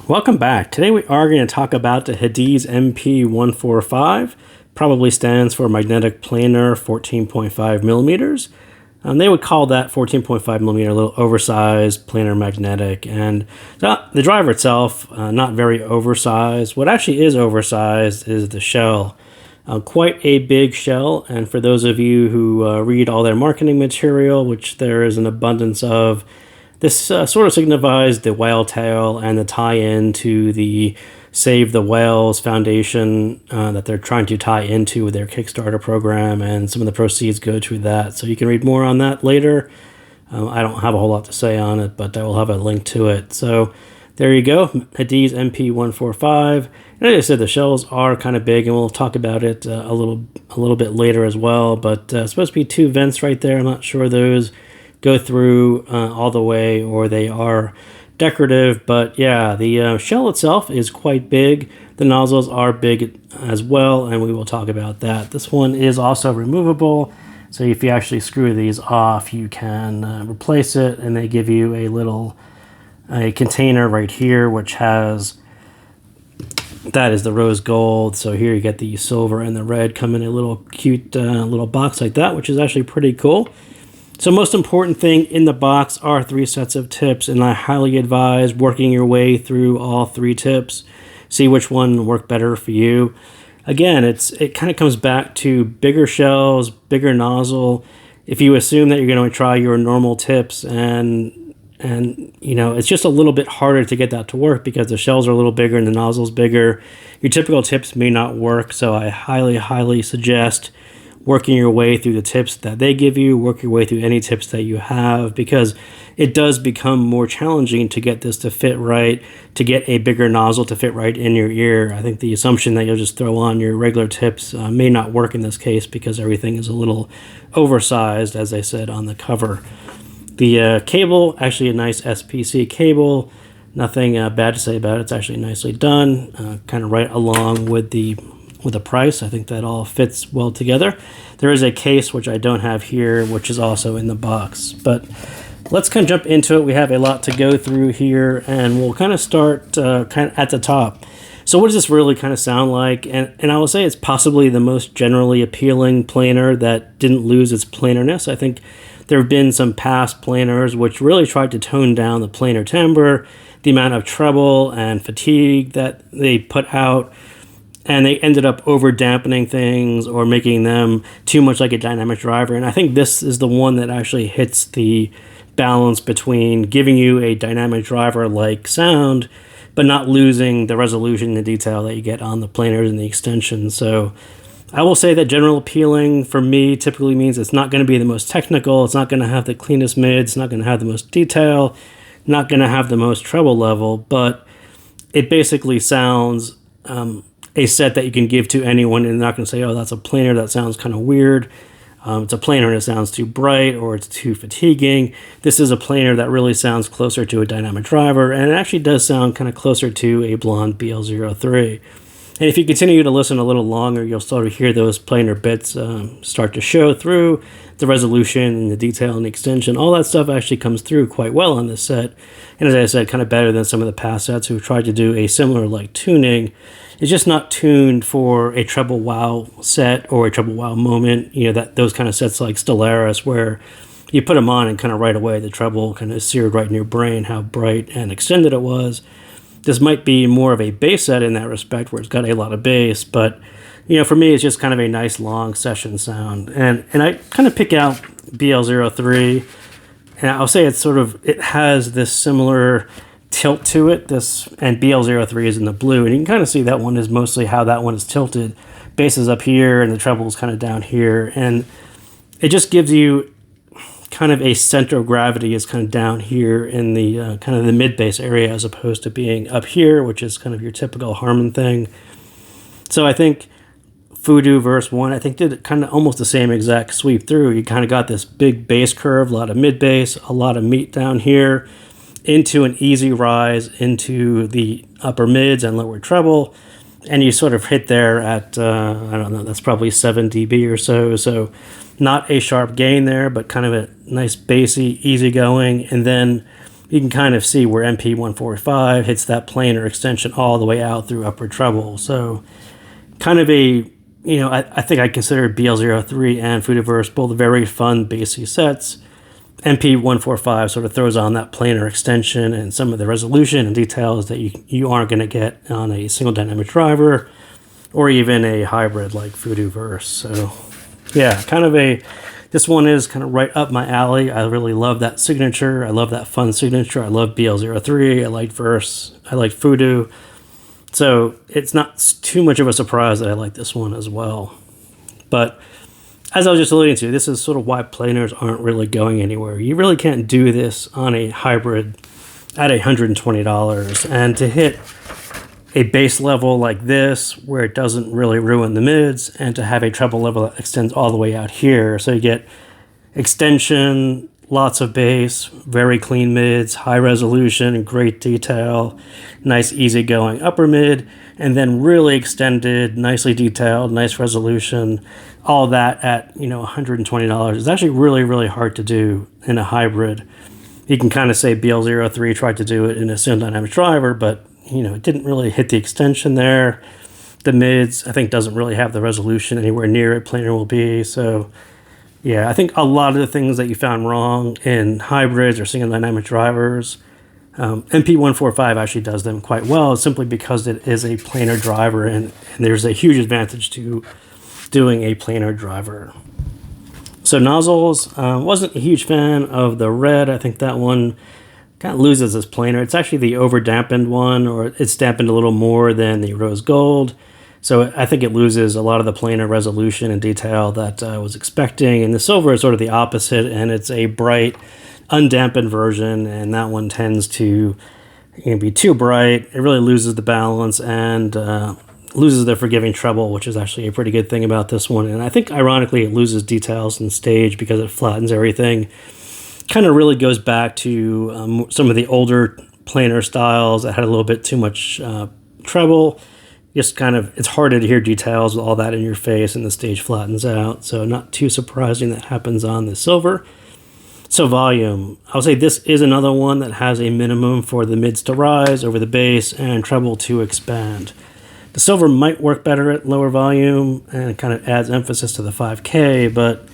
Welcome back. Today we are going to talk about the Hidizs MP145. Probably stands for magnetic planar 14.5 millimeters. They would call that 14.5 millimeter a little oversized planar magnetic. And the driver itself, not very oversized. What actually is oversized is the shell. Quite a big shell. And for those of you who read all their marketing material, which there is an abundance of, this sort of signifies the whale tail and the tie-in to the Save the Whales Foundation that they're trying to tie into with their Kickstarter program, and some of the proceeds go to that. So you can read more on that later. I don't have a whole lot to say on it, but I will have a link to it. So there you go, Hidizs MP145. And as I said, the shells are kind of big, and we'll talk about it a little bit later as well. But it's supposed to be two vents right there. I'm not sure those go through all the way, or they are decorative. But yeah, the shell itself is quite big. The nozzles are big as well, and we will talk about that. This one is also removable, so if you actually screw these off, you can replace it, and they give you a container right here, which has, that is the rose gold. So here you get the silver and the red come in a little cute little box like that, which is actually pretty cool. So most important thing in the box are 3 sets of tips, and I highly advise working your way through all 3 tips. See which one worked better for you. Again, it kind of comes back to bigger shells, bigger nozzle. If you assume that you're going to try your normal tips, and you know, it's just a little bit harder to get that to work because the shells are a little bigger and the nozzle's bigger. Your typical tips may not work, so I highly suggest working your way through the tips that they give you, work your way through any tips that you have, because it does become more challenging to get this to fit right, to get a bigger nozzle to fit right in your ear. I think the assumption that you'll just throw on your regular tips may not work in this case, because everything is a little oversized, as I said on the cover. The cable, actually a nice SPC cable. Nothing bad to say about it. It's actually nicely done, kind of right along with the price. I think that all fits well together. There is a case, which I don't have here, which is also in the box. But let's kind of jump into it. We have a lot to go through here, and we'll kind of start kind of at the top. So what does this really kind of sound like? And I will say it's possibly the most generally appealing planar that didn't lose its planarness. I think there have been some past planars which really tried to tone down the planar timbre, the amount of treble and fatigue that they put out, and they ended up over dampening things or making them too much like a dynamic driver. And I think this is the one that actually hits the balance between giving you a dynamic driver like sound, but not losing the resolution and the detail that you get on the planars and the extensions. So I will say that general appealing for me typically means it's not going to be the most technical, it's not going to have the cleanest mids, it's not going to have the most detail, not going to have the most treble level, but it basically sounds a set that you can give to anyone, and they're not going to say, oh, that's a planar that sounds kind of weird. It's a planar and it sounds too bright, or it's too fatiguing. This is a planar that really sounds closer to a dynamic driver, and it actually does sound kind of closer to a blonde BL03. And if you continue to listen a little longer, you'll start to hear those planar bits start to show through. The resolution and the detail and the extension, all that stuff actually comes through quite well on this set. And as I said, kind of better than some of the past sets who tried to do a similar like tuning. It's just not tuned for a treble wow set or a treble wow moment. You know, that those kind of sets like Stellaris, where you put them on and kind of right away the treble kind of seared right in your brain how bright and extended it was. This might be more of a bass set in that respect, where it's got a lot of bass, but you know, for me, it's just kind of a nice long session sound. And I kind of pick out BL03, and I'll say it has this similar tilt to it. And BL03 is in the blue, and you can kind of see that one is mostly how that one is tilted. Bass is up here, and the treble is kind of down here, and it just gives you kind of a center of gravity is kind of down here in the kind of the mid bass area, as opposed to being up here, which is kind of your typical Harman thing. So I think Voodoo verse 1, I think, did kind of almost the same exact sweep through. You kind of got this big bass curve, a lot of mid bass, a lot of meat down here, into an easy rise into the upper mids and lower treble, and you sort of hit there at, I don't know, that's probably 7 dB or so. So not a sharp gain there, but kind of a nice bassy, easy going. And then you can kind of see where MP145 hits that planar extension all the way out through upper treble. So kind of a, I think I consider BL03 and Foodiverse both very fun bassy sets. MP145 sort of throws on that planar extension and some of the resolution and details that you aren't going to get on a single dynamic driver or even a hybrid like Foodiverse. So yeah, this one is kind of right up my alley. I really love that signature. I love that fun signature. I love BL03. I like Verse. I like Foodoo. So it's not too much of a surprise that I like this one as well. But as I was just alluding to, this is sort of why planars aren't really going anywhere. You really can't do this on a hybrid at $120. And to hit a bass level like this, where it doesn't really ruin the mids, and to have a treble level that extends all the way out here. So you get extension, lots of bass, very clean mids, high resolution, great detail, nice easygoing upper mid, and then really extended, nicely detailed, nice resolution. All that at $120 is actually really, really hard to do in a hybrid. You can kind of say BL03 tried to do it in a single dynamic driver, but it didn't really hit the extension there. The mids, I think, doesn't really have the resolution anywhere near it planar will be. So yeah, I think a lot of the things that you found wrong in hybrids or single dynamic drivers, MP145 actually does them quite well, simply because it is a planar driver, and there's a huge advantage to doing a planar driver. So Nozzles, wasn't a huge fan of the red. I think that one kind of loses its planar. It's actually the over dampened one, or it's dampened a little more than the rose gold. So I think it loses a lot of the planar resolution and detail that I was expecting. And the silver is sort of the opposite, and it's a bright, undampened version, and that one tends to be too bright. It really loses the balance and loses the forgiving treble, which is actually a pretty good thing about this one. And I think, ironically, it loses details in stage because it flattens everything. Kind of really goes back to some of the older planar styles that had a little bit too much treble. Just kind of, it's harder to hear details with all that in your face, and the stage flattens out. So not too surprising that happens on the silver. So volume, I'll say this is another one that has a minimum for the mids to rise over the bass and treble to expand. The silver might work better at lower volume, and it kind of adds emphasis to the 5K, but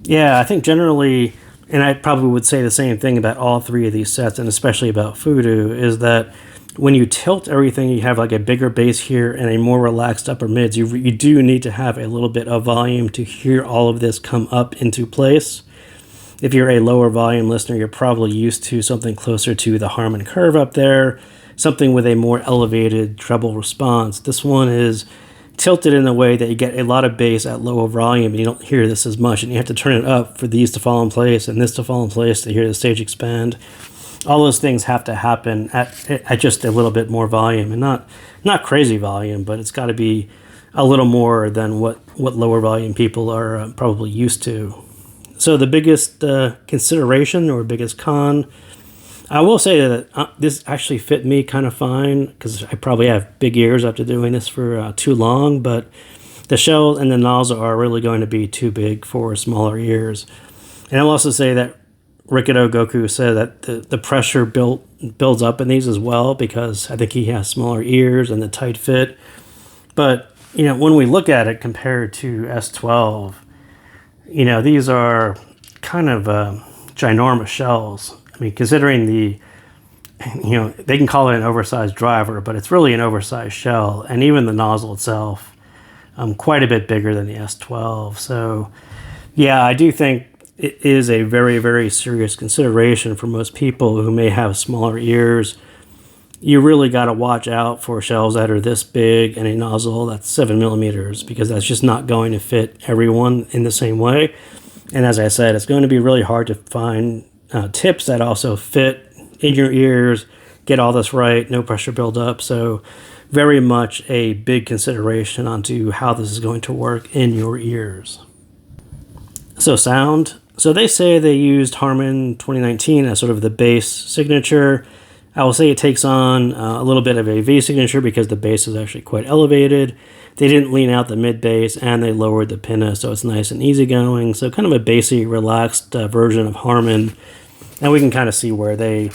yeah, I think generally, and I probably would say the same thing about all three of these sets, and especially about Foodoo, is that when you tilt everything, you have like a bigger bass here and a more relaxed upper mids. You do need to have a little bit of volume to hear all of this come up into place. If you're a lower volume listener, you're probably used to something closer to the Harman curve up there, something with a more elevated treble response. This one is tilted in a way that you get a lot of bass at lower volume, and you don't hear this as much, and you have to turn it up for these to fall in place and this to fall in place to hear the stage expand. All those things have to happen at just a little bit more volume, and not crazy volume, but it's got to be a little more than what lower volume people are probably used to. So the biggest consideration or biggest con, I will say that this actually fit me kind of fine, because I probably have big ears after doing this for too long, but the shell and the nozzle are really going to be too big for smaller ears. And I'll also say that Rikido Goku said that the pressure builds up in these as well, because I think he has smaller ears and the tight fit. But, when we look at it compared to S12, these are kind of ginormous shells. I mean, considering they can call it an oversized driver, but it's really an oversized shell. And even the nozzle itself, quite a bit bigger than the S12. So, yeah, I do think it is a very, very serious consideration for most people who may have smaller ears. You really got to watch out for shells that are this big and a nozzle that's 7 millimeters, because that's just not going to fit everyone in the same way. And as I said, it's going to be really hard to find tips that also fit in your ears, get all this right, no pressure buildup. So very much a big consideration onto how this is going to work in your ears. So sound. So they say they used Harman 2019 as sort of the bass signature. I will say it takes on a little bit of a V signature because the bass is actually quite elevated. They didn't lean out the mid bass, and they lowered the pinna, so it's nice and easygoing. So kind of a bassy, relaxed version of Harman. And we can kind of see where the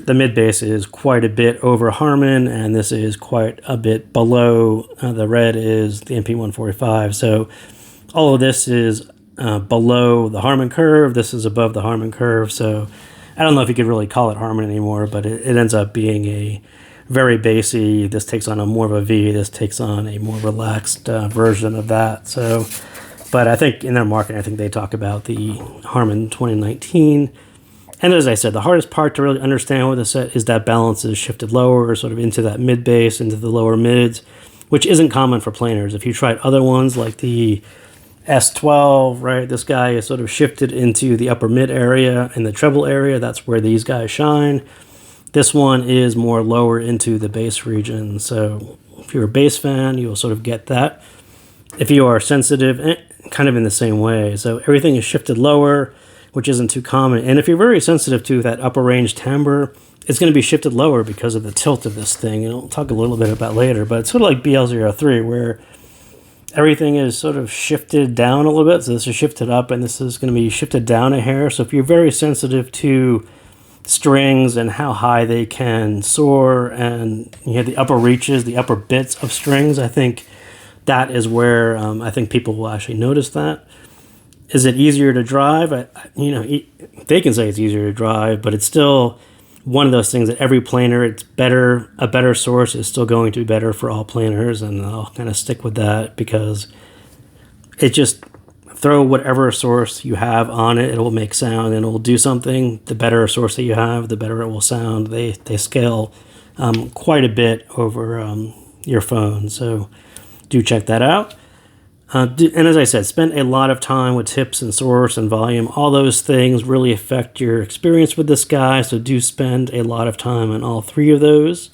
mid bass is quite a bit over Harman, and this is quite a bit below. The red is the MP145. So all of this is below the Harman curve. This is above the Harman curve. So I don't know if you could really call it Harman anymore, but it ends up being a very bassy. This takes on a more of a V. This takes on a more relaxed version of that. So, but I think in their marketing, I think they talk about the Harman 2019. And as I said, the hardest part to really understand with the set is that balance is shifted lower, sort of into that mid bass, into the lower mids, which isn't common for planers. If you tried other ones like the S12, right, this guy is sort of shifted into the upper mid area and the treble area. That's where these guys shine. This one is more lower into the bass region. So if you're a bass fan, you'll sort of get that. If you are sensitive, kind of in the same way. So everything is shifted lower, which isn't too common. And if you're very sensitive to that upper range timbre, it's going to be shifted lower because of the tilt of this thing. And I'll talk a little bit about later, but it's sort of like BL03, where everything is sort of shifted down a little bit. So this is shifted up, and this is going to be shifted down a hair. So if you're very sensitive to strings and how high they can soar, and you have the upper reaches, the upper bits of strings, I think that is where I think people will actually notice that. Is it easier to drive? They can say it's easier to drive, but it's still one of those things that every planer, it's better. A better source is still going to be better for all planers, and I'll kind of stick with that because it just throw whatever source you have on it, it will make sound and it will do something. The better source that you have, the better it will sound. They scale quite a bit over your phone, so do check that out. And as I said, spend a lot of time with tips and source and volume. All those things really affect your experience with this guy, so do spend a lot of time on all three of those.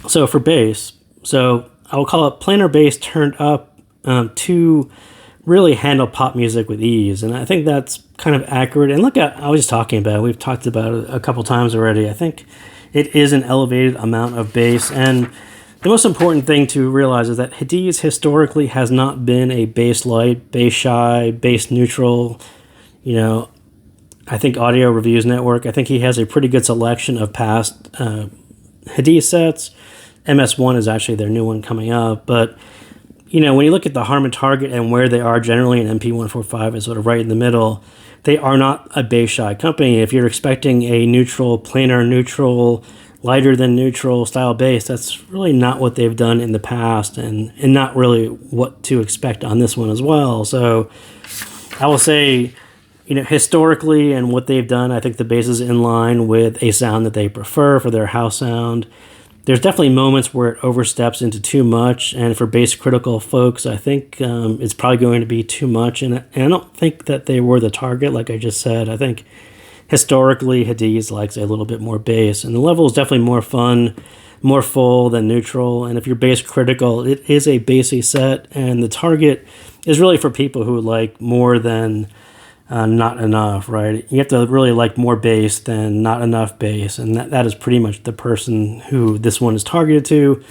So for bass, so I will call it planar bass turned up to really handle pop music with ease. And I think that's kind of accurate. And look, I was just talking about it. We've talked about it a couple times already. I think it is an elevated amount of bass. And the most important thing to realize is that Hidizs historically has not been a bass light, bass shy, bass neutral. I think Audio Reviews Network, I think he has a pretty good selection of past Hidizs sets. MS1 is actually their new one coming up. But, when you look at the Harman target and where they are generally, and MP145 is sort of right in the middle, they are not a bass shy company. If you're expecting a neutral, planar neutral, lighter than neutral style bass, that's really not what they've done in the past, and not really what to expect on this one as well. So I will say, historically and what they've done, I think the bass is in line with a sound that they prefer for their house sound. There's definitely moments where it oversteps into too much, and for bass critical folks, I think it's probably going to be too much, and I don't think that they were the target, like I just said. I think historically, Hidizs likes a little bit more bass, and the level is definitely more fun, more full than neutral. And if you're bass critical, it is a bassy set, and the target is really for people who like more than not enough, right? You have to really like more bass than not enough bass, and that is pretty much the person who this one is targeted to.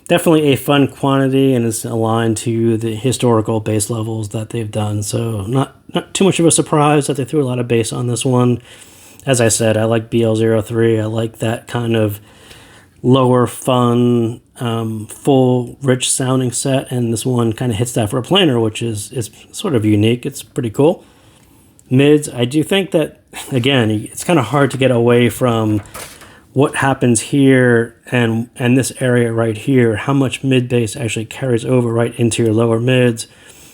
Definitely a fun quantity, and it's aligned to the historical bass levels that they've done. So not too much of a surprise that they threw a lot of bass on this one. As I said, I like BL03. I like that kind of lower fun, full, rich sounding set, and this one kind of hits that for a planer, which is sort of unique. It's pretty cool. Mids, I do think that, again, it's kind of hard to get away from what happens here and this area right here, how much mid bass actually carries over right into your lower mids.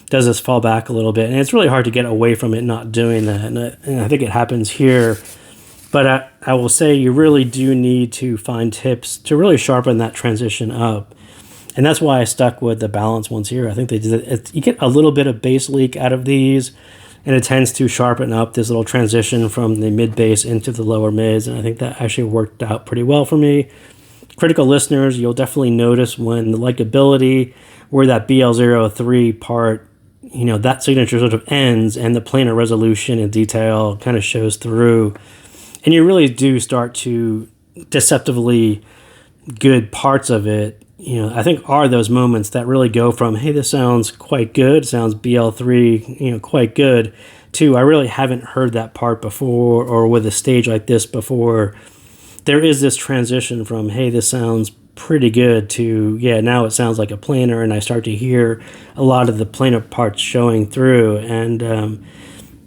Does this fall back a little bit? And it's really hard to get away from it not doing that. And I think it happens here. But I will say you really do need to find tips to really sharpen that transition up. And that's why I stuck with the balance ones here. I think they did it. You get a little bit of bass leak out of these, and it tends to sharpen up this little transition from the mid bass into the lower mids. And I think that actually worked out pretty well for me. Critical listeners, you'll definitely notice when the likability, where that BL03 part, that signature sort of ends and the planar resolution and detail kind of shows through. And you really do start to deceptively good parts of it, I think are those moments that really go from, hey, this sounds quite good, sounds BL3, quite good, too, I really haven't heard that part before, or with a stage like this before. There is this transition from, hey, this sounds pretty good, to, yeah, now it sounds like a planar, and I start to hear a lot of the planar parts showing through. And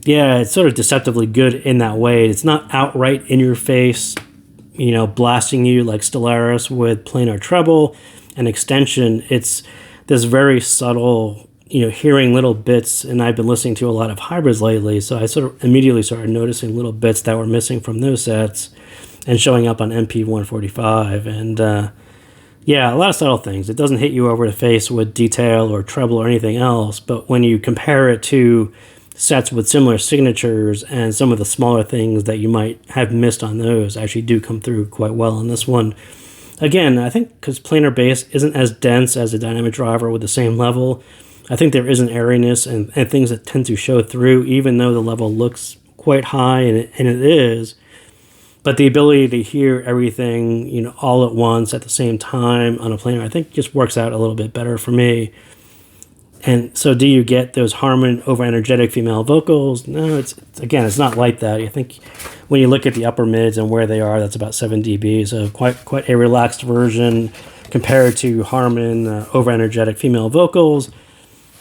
yeah, it's sort of deceptively good in that way. It's not outright in your face, you know, blasting you like Stellaris with planar treble and extension. It's this very subtle, you know, hearing little bits. And I've been listening to a lot of hybrids lately, so I sort of immediately started noticing little bits that were missing from those sets and showing up on MP145. And yeah, a lot of subtle things. It doesn't hit you over the face with detail or treble or anything else, but when you compare it to sets with similar signatures, and some of the smaller things that you might have missed on those actually do come through quite well on this one. Again, I think because planar bass isn't as dense as a dynamic driver with the same level, I think there is an airiness and things that tend to show through, even though the level looks quite high, and it is. But the ability to hear everything, you know, all at once at the same time on a planar, I think just works out a little bit better for me. And so do you get those Harman over-energetic female vocals? No, it's not like that. I think when you look at the upper mids and where they are, that's about 7 dB, so quite a relaxed version compared to Harman over-energetic female vocals.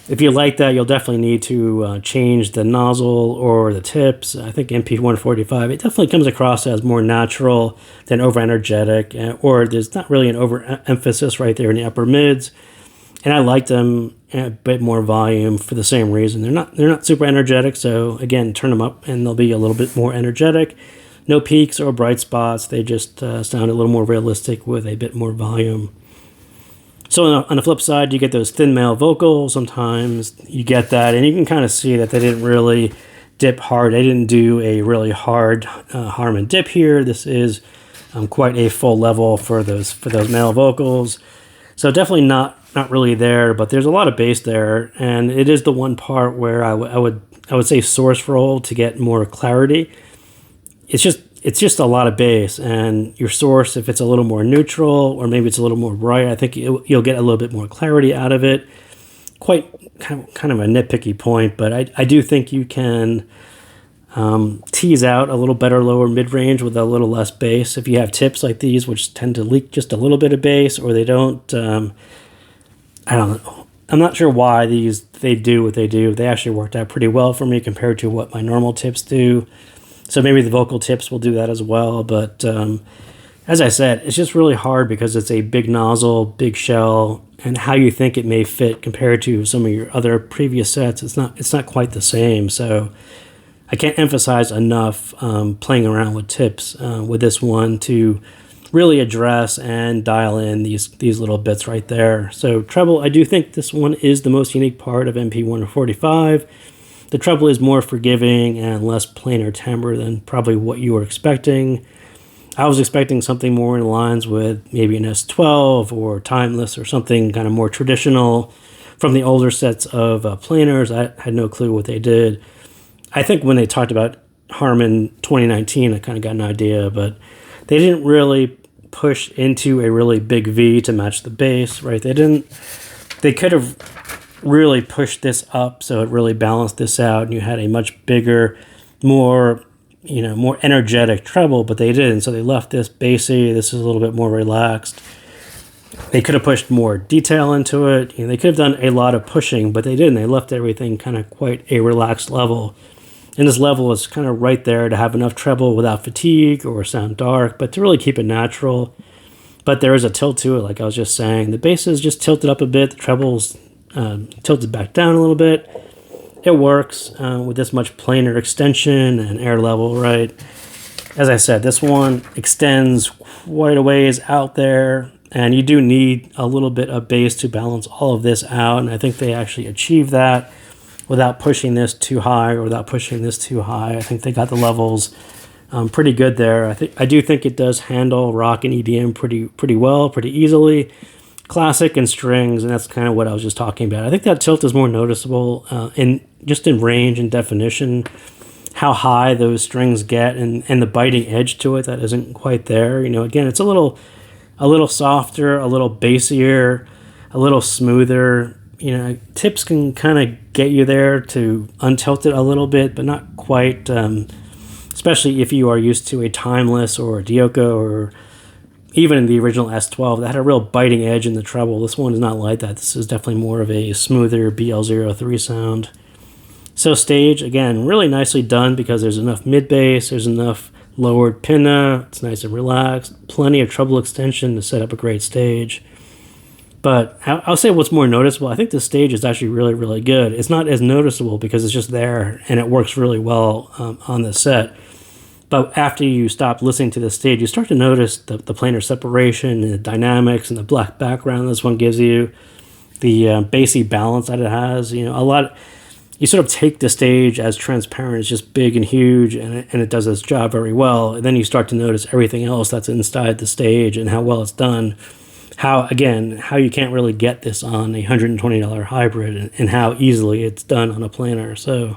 If you like that, you'll definitely need to change the nozzle or the tips. I think MP145, it definitely comes across as more natural than over-energetic, or there's not really an over-emphasis right there in the upper mids. And I like them a bit more volume for the same reason. They're not super energetic, so again, turn them up and they'll be a little bit more energetic. No peaks or bright spots. They just sound a little more realistic with a bit more volume. So on the flip side, you get those thin male vocals. Sometimes you get that, and you can kind of see that they didn't really dip hard. They didn't do a really hard Harman dip here. This is quite a full level for those male vocals. So definitely not really there, but there's a lot of bass there, and it is the one part where I would say source roll to get more clarity. It's just a lot of bass, and your source, if it's a little more neutral or maybe it's a little more bright, I think you'll get a little bit more clarity out of it. Quite kind of a nitpicky point, but I do think you can tease out a little better lower mid-range with a little less bass. If you have tips like these, which tend to leak just a little bit of bass, or they don't, I don't know. I'm not sure why they do what they do. They actually worked out pretty well for me compared to what my normal tips do. So maybe the vocal tips will do that as well. But as I said, it's just really hard because it's a big nozzle, big shell, and how you think it may fit compared to some of your other previous sets, it's not quite the same. So I can't emphasize enough playing around with tips with this one to really address and dial in these little bits right there. So treble, I do think this one is the most unique part of MP145. The treble is more forgiving and less planar timbre than probably what you were expecting. I was expecting something more in lines with maybe an S12 or Timeless or something kind of more traditional from the older sets of planars. I had no clue what they did. I think when they talked about Harman 2019, I kind of got an idea, but they didn't really push into a really big V to match the bass, right? They could have really pushed this up so it really balanced this out, and you had a much bigger, more energetic treble, but they didn't. So they left this bassy. This is a little bit more relaxed. They could have pushed more detail into it. They could have done a lot of pushing, but they didn't. They left everything kind of quite a relaxed level. And this level is kind of right there to have enough treble without fatigue or sound dark, but to really keep it natural. But there is a tilt to it, like I was just saying. The bass is just tilted up a bit. The treble's tilted back down a little bit. It works with this much planar extension and air level, right? As I said, this one extends quite a ways out there, and you do need a little bit of bass to balance all of this out, and I think they actually achieved that without pushing this too high or without pushing this too high. I think they got the levels pretty good there. I do think it does handle rock and EDM pretty well, pretty easily. Classic and strings, and that's kind of what I was just talking about. I think that tilt is more noticeable in range and definition, how high those strings get, and the biting edge to it that isn't quite there. Again, it's a little softer, a little bassier, a little smoother. Tips can kind of get you there to untilt it a little bit, but not quite, especially if you are used to a Timeless or a Dioko or even in the original S12 that had a real biting edge in the treble. This one is not like that. This is definitely more of a smoother BL03 sound. So stage, again, really nicely done because there's enough mid bass, there's enough lowered pinna, it's nice and relaxed, plenty of treble extension to set up a great stage. But I'll say what's more noticeable, I think the stage is actually really, really good. It's not as noticeable because it's just there and it works really well on the set. But after you stop listening to the stage, you start to notice the planar separation and the dynamics and the black background this one gives you, the bassy balance that it has. You know, you sort of take the stage as transparent, it's just big and huge, and it does its job very well. And then you start to notice everything else that's inside the stage and how well it's done. How you can't really get this on a $120 hybrid and how easily it's done on a planar. So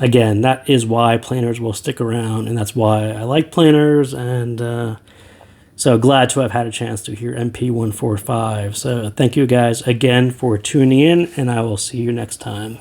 again, that is why planars will stick around, and that's why I like planars, and so glad to have had a chance to hear MP145. So thank you guys again for tuning in, and I will see you next time.